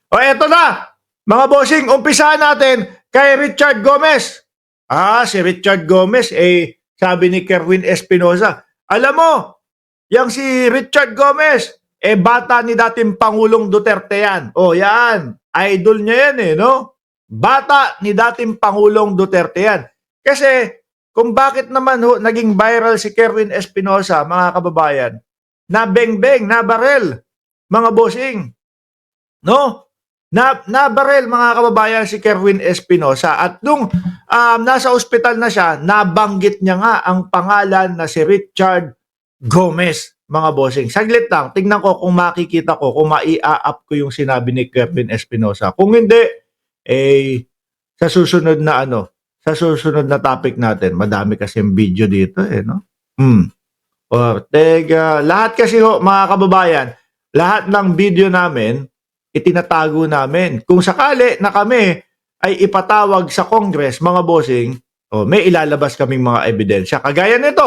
O eto na, mga bossing, umpisahan natin kay Richard Gomez. Si Richard Gomez, sabi ni Kerwin Espinosa, alam mo, yang si Richard Gomez, bata ni dating Pangulong Duterte yan. O yan, idol niya yan no? Bata ni dating Pangulong Duterte yan. Kasi, kung bakit naman naging viral si Kerwin Espinosa, mga kababayan, na beng-beng, na barel, mga bossing, no? Na barel mga kababayan si Kerwin Espinosa at nung nasa ospital na siya, nabanggit niya nga ang pangalan na si Richard Gomez, mga bossing. Saglit lang, tingnan ko kung makikita ko, kung mai-up ko yung sinabi ni Kerwin Espinosa. Kung hindi, sa susunod na sa susunod na topic natin, madami kasing video dito no? Ortega, lahat kasi mga kababayan, lahat ng video namin, itinatago namin. Kung sakali na kami ay ipatawag sa Congress, mga bossing, may ilalabas kaming mga ebidensya. Kagaya nito,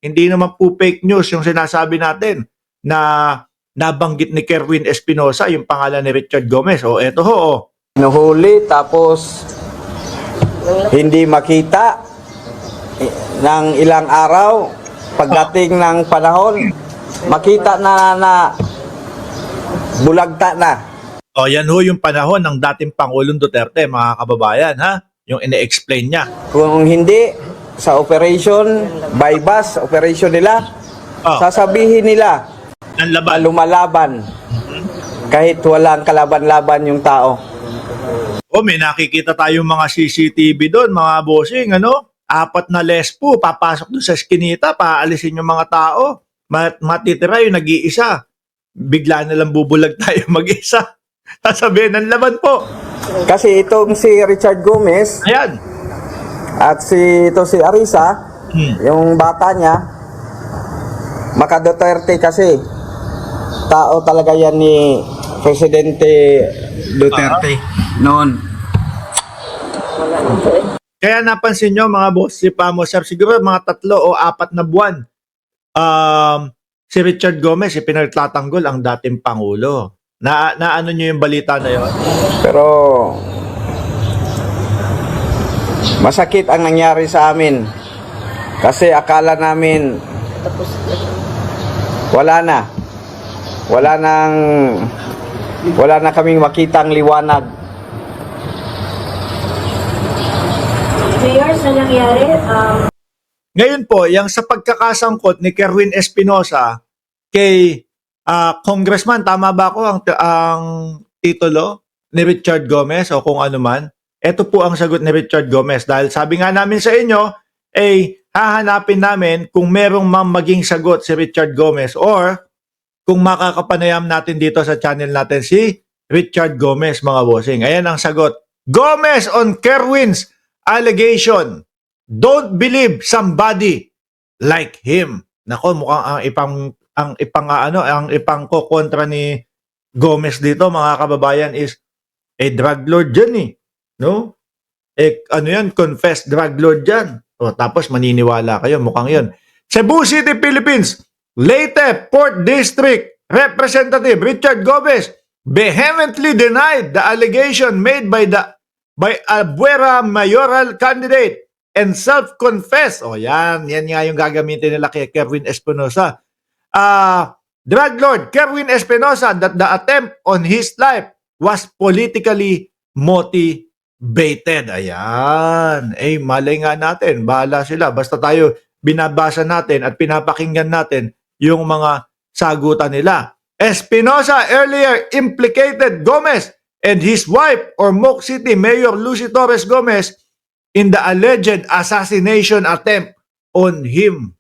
hindi naman po fake news yung sinasabi natin na nabanggit ni Kerwin Espinosa yung pangalan ni Richard Gomez. Eto Nuhuli tapos hindi makita ng ilang araw. Pagdating ng panahon, makita na bulagta na. Yan yung panahon ng dating Pangulong Duterte, mga kababayan, yung ine-explain niya. Kung hindi, sa operation, bypass, operation nila, sasabihin nila na lumalaban. Kahit walang kalaban-laban yung tao. May nakikita tayong mga CCTV doon, mga bossing, 4 na lespo, papasok doon sa eskinita, paalisin yung mga tao. Matitira yung nag-iisa. Bigla na lang bubulag tayo mag-isa. Sasabihin ng laban po. Kasi itong si Richard Gomez, Ayan. at si Arisa, yung bata niya, Duterte kasi. Tao talaga yan ni Presidente Duterte noon. Kaya napansin nyo mga boss, si Pamosar, siguro mga 3 o 4 na buwan, si Richard Gomez, pinagtatanggol ang dating Pangulo. Ano nyo yung balita na yun? Pero masakit ang nangyari sa amin. Kasi akala namin wala na. Wala na kaming makitang liwanag. Mayor, sa nangyari, Ngayon po, yung sa pagkakasangkot ni Kerwin Espinosa kay Congressman, tama ba ako ang titulo ni Richard Gomez o kung ano man? Ito po ang sagot ni Richard Gomez dahil sabi nga namin sa inyo, hahanapin namin kung merong maging sagot si Richard Gomez or kung makakapanayam natin dito sa channel natin si Richard Gomez, mga bossing. Ayan ang sagot. Gomez on Kerwin's allegation. Don't believe somebody like him. Nako, mukhang ang ipangkokontra ni Gomez dito, mga kababayan, is drug lord dyan no? Confessed drug lord dyan. Tapos maniniwala kayo, mukhang yun. Cebu City, Philippines, Leyte Port District Representative Richard Gomez vehemently denied the allegation made by Albuera mayoral candidate and self-confessed. Yan nga yung gagamitin nila kay Kerwin Espinosa. Drug lord Kerwin Espinosa that the attempt on his life was politically motivated. Ayan. Malay nga natin. Bahala sila. Basta tayo binabasa natin at pinapakinggan natin yung mga sagutan nila. Espinosa earlier implicated Gomez and his wife or Moc City Mayor Lucy Torres Gomez in the alleged assassination attempt on him.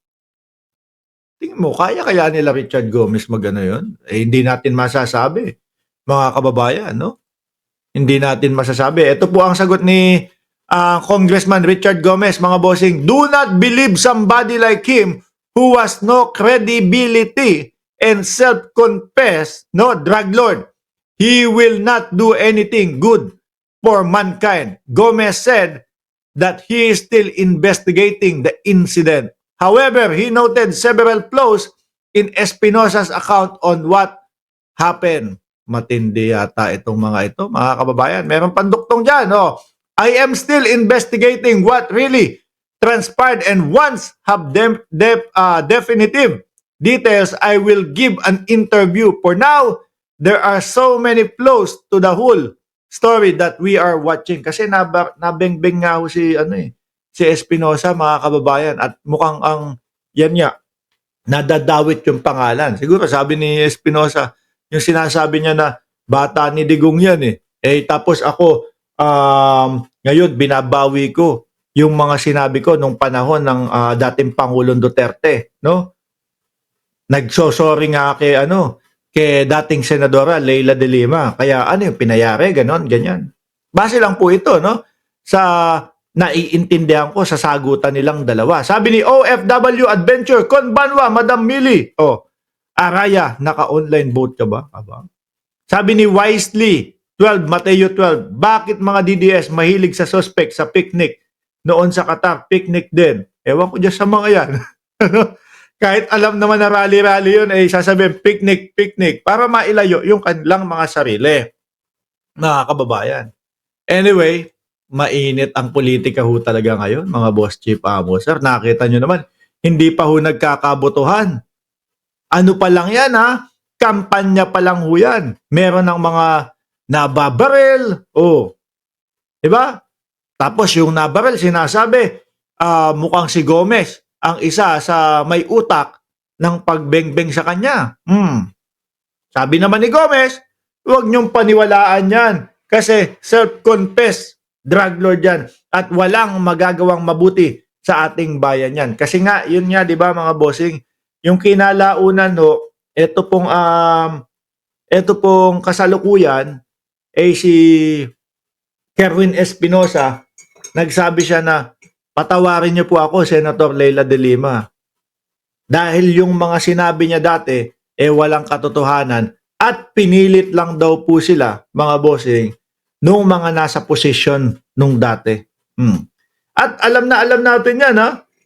Tingin mo, kaya nila Richard Gomez magano yun? Hindi natin masasabi, mga kababayan, no? Hindi natin masasabi. Ito po ang sagot ni Congressman Richard Gomez, mga bossing. Do not believe somebody like him who has no credibility and self-confessed, drug lord. He will not do anything good for mankind. Gomez said that he is still investigating the incident. However, he noted several flaws in Espinosa's account on what happened. matindi yata itong mga ito, mga kababayan. Meron panduktong dyan, oh. I am still investigating what really transpired and once have definitive details, I will give an interview. For now, there are so many flows to the whole story that we are watching. Kasi nabengbeng nga ho si, si Espinosa, mga kababayan. At mukhang yan nga, nadadawit yung pangalan. Siguro sabi ni Espinosa, yung sinasabi niya na bata ni Digong yan eh. Tapos ako, ngayon binabawi ko yung mga sinabi ko nung panahon ng dating Pangulong Duterte, no? Nagsosorry nga kay dating Senadora Leila de Lima. Kaya yung pinayari, ganon, ganyan. Base lang po ito, no? Sa naiintindihan ko sa sagutan nilang dalawa. Sabi ni OFW Adventure, Konbanwa, Madam Mili. Araya, naka-online vote ka ba? Aba. Sabi ni Wisely, 12, Mateo 12, bakit mga DDS mahilig sa suspect sa picnic? Noon sa Qatar, picnic din. Ewan ko dyan sa mga yan. Kahit alam naman na rally-rally yun, sasabihin, picnic, para mailayo yung kanilang mga sarili. Mga kababayan. Anyway, mainit ang politika ho talaga ngayon, mga boss chief amo. Sir, nakita nyo naman, hindi pa ho nagkakabotohan. Ano pa lang yan kampanya pa lang ho yan. Meron ng mga nababaril. Diba? Tapos yung nabaril, sinasabi, mukhang si Gomez, ang isa sa may utak ng pagbengbeng sa kanya. Sabi naman ni Gomez, huwag niyong paniwalaan yan. Kasi self-confessed drug lord yan. At walang magagawang mabuti sa ating bayan yan. Kasi nga, yun nga, di ba mga bossing, yung kinalaunan ito pong kasalukuyan, si Kerwin Espinosa, nagsabi siya na, patawarin niyo po ako, Senator Leila de Lima. Dahil yung mga sinabi niya dati, walang katotohanan at pinilit lang daw po sila, mga bossing, nung mga nasa posisyon nung dati. At alam natin yan,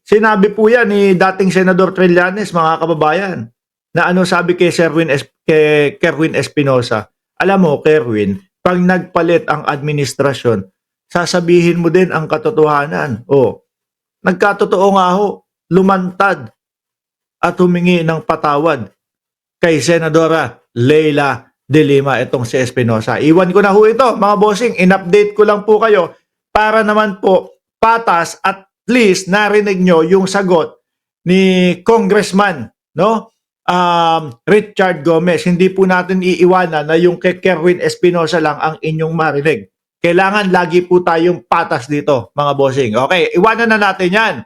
Sinabi po yan ni dating Senador Trillanes, mga kababayan, na sabi kay Kerwin Espinosa, alam mo, Kerwin, pag nagpalit ang administrasyon, sasabihin mo din ang katotohanan. Nagkatotoo nga ho, lumantad at humingi ng patawad kay Senadora Leila de Lima, itong si Espinosa. Iwan ko na ho ito, mga bossing, in-update ko lang po kayo para naman po patas at least narinig nyo yung sagot ni Congressman, Richard Gomez. Hindi po natin iiwanan na yung kay Kerwin Espinosa lang ang inyong marinig. Kailangan lagi po tayong patas dito, mga bossing. Okay, iwanan na natin yan.